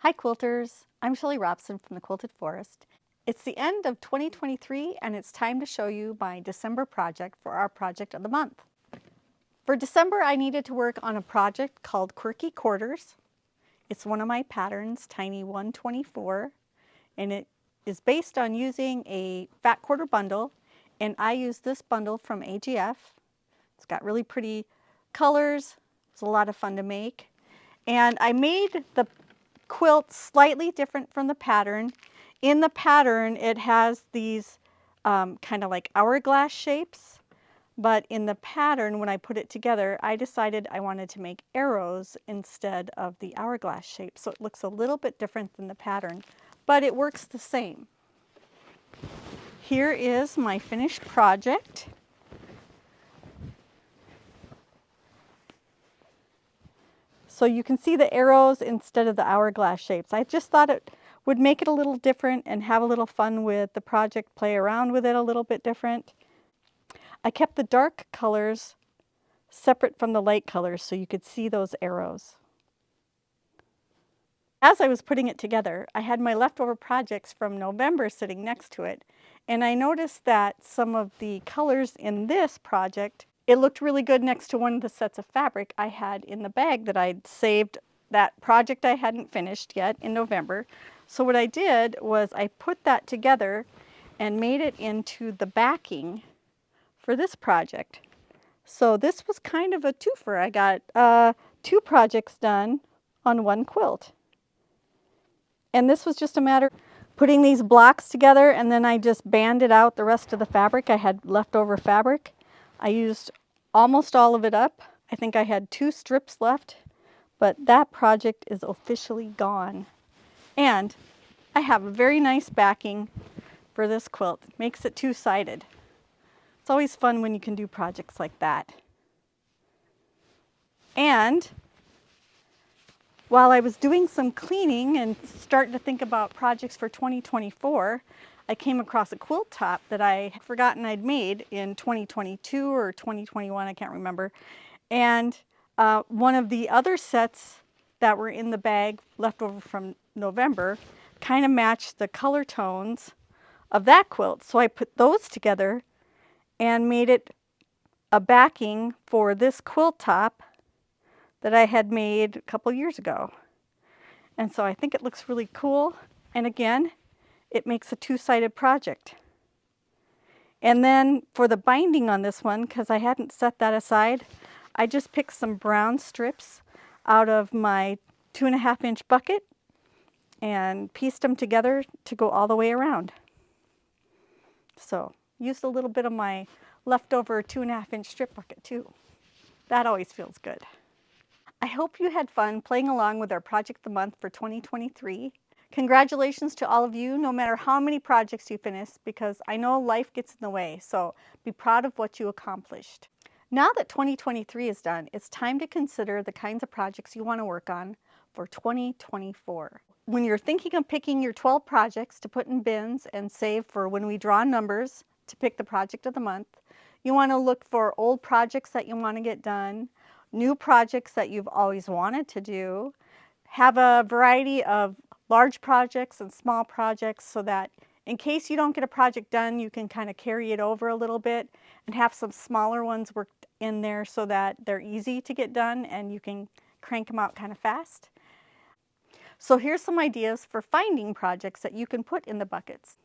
Hi quilters, I'm Shelley Robson from the Quilted Forest. It's the end of 2023 and it's time to show you my December project for our project of the month. For December I needed to work on a project called Quirky Quarters. It's one of my patterns, Tiny 124, and it is based on using a fat quarter bundle, and I used this bundle from AGF. It's got really pretty colors. It's a lot of fun to make. And I made the quilt slightly different from the pattern. In the pattern, it has these kind of like hourglass shapes, but in the pattern, when I put it together, I decided I wanted to make arrows instead of the hourglass shape. So it looks a little bit different than the pattern, but it works the same. Here is my finished project. So you can see the arrows instead of the hourglass shapes. I just thought it would make it a little different and have a little fun with the project, play around with it a little bit different. I kept the dark colors separate from the light colors so you could see those arrows. As I was putting it together, I had my leftover projects from November sitting next to it, and I noticed that some of the colors in this project, it looked really good next to one of the sets of fabric I had in the bag that I'd saved that project I hadn't finished yet in November. So what I did was I put that together and made it into the backing for this project. So this was kind of a twofer. I got two projects done on one quilt. And this was just a matter of putting these blocks together, and then I just banded out the rest of the fabric. I had leftover fabric. I used almost all of it up. I think I had 2 strips left, but that project is officially gone. And I have a very nice backing for this quilt. It makes it two-sided. It's always fun when you can do projects like that. And while I was doing some cleaning and starting to think about projects for 2024, I came across a quilt top that I had forgotten I'd made in 2022 or 2021, I can't remember. And one of the other sets that were in the bag left over from November kind of matched the color tones of that quilt. So I put those together and made it a backing for this quilt top that I had made a couple years ago. And so I think it looks really cool. And again, it makes a two-sided project. And then for the binding on this one, because I hadn't set that aside, I just picked some brown strips out of my 2.5-inch bucket and pieced them together to go all the way around. So used a little bit of my leftover 2.5-inch strip bucket too. That always feels good. I hope you had fun playing along with our Project of the Month for 2023. Congratulations to all of you, no matter how many projects you finish, because I know life gets in the way, so be proud of what you accomplished. Now that 2023 is done, it's time to consider the kinds of projects you want to work on for 2024. When you're thinking of picking your 12 projects to put in bins and save for when we draw numbers to pick the Project of the Month, you want to look for old projects that you want to get done, new projects that you've always wanted to do, have a variety of large projects and small projects so that in case you don't get a project done, you can kind of carry it over a little bit and have some smaller ones worked in there so that they're easy to get done and you can crank them out kind of fast. So here's some ideas for finding projects that you can put in the buckets.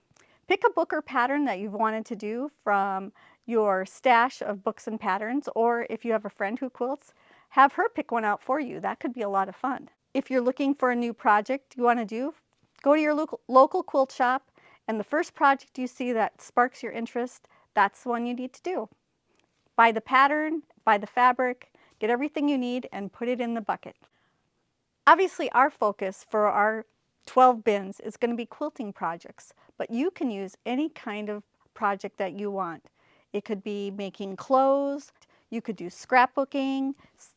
Pick a book or pattern that you've wanted to do from your stash of books and patterns, or if you have a friend who quilts, have her pick one out for you. That could be a lot of fun. If you're looking for a new project you want to do, go to your local quilt shop, and the first project you see that sparks your interest, that's the one you need to do. Buy the pattern, buy the fabric, get everything you need, and put it in the bucket. Obviously, our focus for our 12 bins is going to be quilting projects, but you can use any kind of project that you want. It could be making clothes, you could do scrapbooking,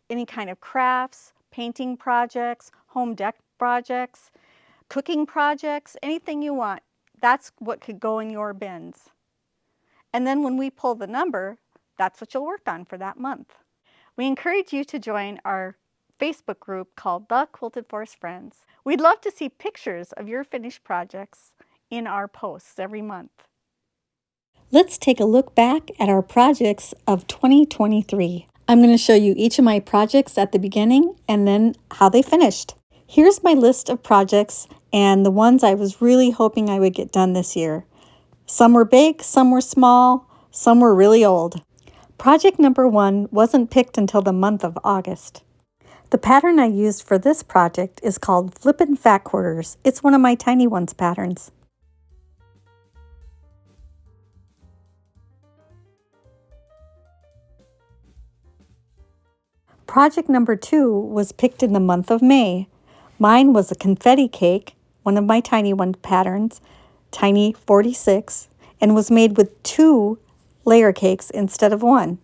any kind of crafts, painting projects, home deck projects, cooking projects, anything you want. That's what could go in your bins. And then when we pull the number, that's what you'll work on for that month. We encourage you to join our Facebook group called The Quilted Forest Friends. We'd love to see pictures of your finished projects in our posts every month. Let's take a look back at our projects of 2023. I'm going to show you each of my projects at the beginning and then how they finished. Here's my list of projects and the ones I was really hoping I would get done this year. Some were big, some were small, some were really old. Project number 1 wasn't picked until the month of August. The pattern I used for this project is called Flippin' Fat Quarters. It's one of my Tiny Ones patterns. Project number 2 was picked in the month of May. Mine was a confetti cake, one of my Tiny One patterns, Tiny 46, and was made with 2 layer cakes instead of 1.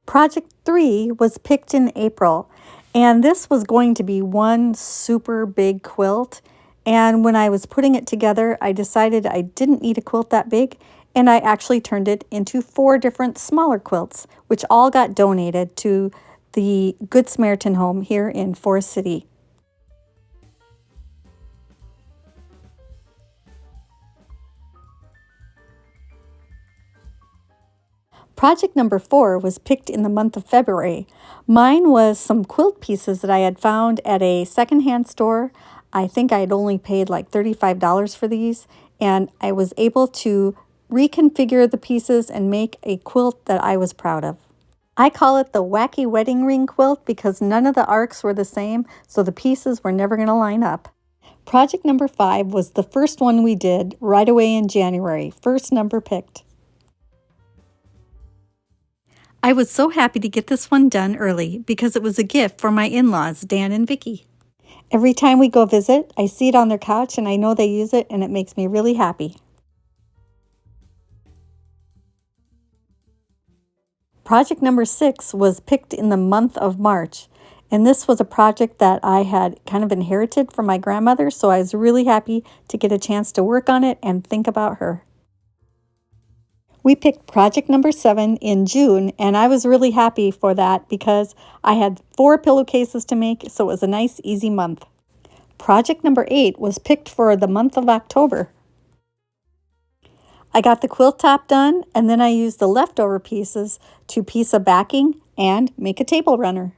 Project 3 was picked in April, and this was going to be one super big quilt. And when I was putting it together, I decided I didn't need a quilt that big, and I actually turned it into 4 different smaller quilts, which all got donated to the Good Samaritan Home here in Forest City. Project number 4 was picked in the month of February. Mine was some quilt pieces that I had found at a secondhand store. I think I had only paid like $35 for these, and I was able to reconfigure the pieces and make a quilt that I was proud of. I call it the Wacky Wedding Ring quilt because none of the arcs were the same, so the pieces were never going to line up. Project number 5 was the first one we did right away in January, first number picked. I was so happy to get this one done early because it was a gift for my in-laws, Dan and Vicky. Every time we go visit, I see it on their couch and I know they use it, and it makes me really happy. Project number 6 was picked in the month of March, and this was a project that I had kind of inherited from my grandmother, so I was really happy to get a chance to work on it and think about her. We picked project number 7 in June, and I was really happy for that because I had 4 pillowcases to make, so it was a nice, easy month. Project number 8 was picked for the month of October. I got the quilt top done, and then I used the leftover pieces to piece a backing and make a table runner.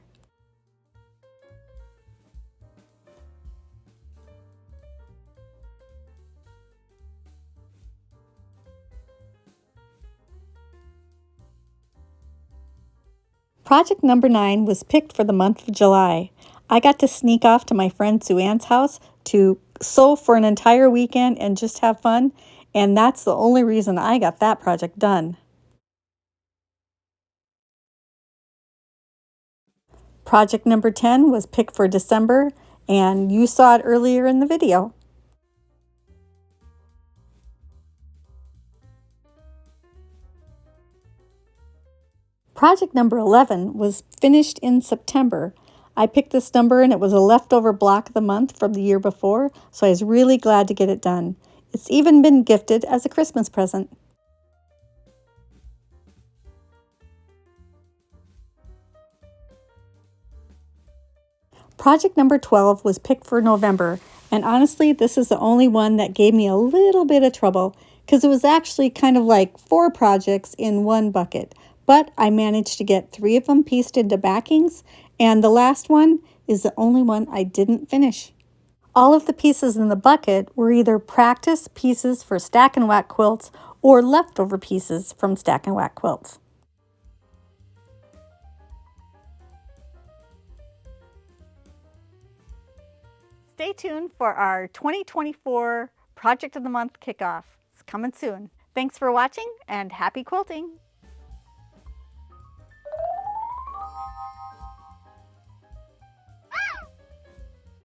Project number 9 was picked for the month of July. I got to sneak off to my friend Sue Ann's house to sew for an entire weekend and just have fun, and that's the only reason I got that project done. Project number 10 was picked for December, and you saw it earlier in the video. Project number 11 was finished in September. I picked this number and it was a leftover block of the month from the year before, so I was really glad to get it done. It's even been gifted as a Christmas present. Project number 12 was picked for November, and honestly, this is the only one that gave me a little bit of trouble because it was actually kind of like 4 projects in one bucket. But I managed to get 3 of them pieced into backings, and the last one is the only one I didn't finish. All of the pieces in the bucket were either practice pieces for stack and whack quilts or leftover pieces from stack and whack quilts. Stay tuned for our 2024 Project of the Month kickoff. It's coming soon. Thanks for watching and happy quilting!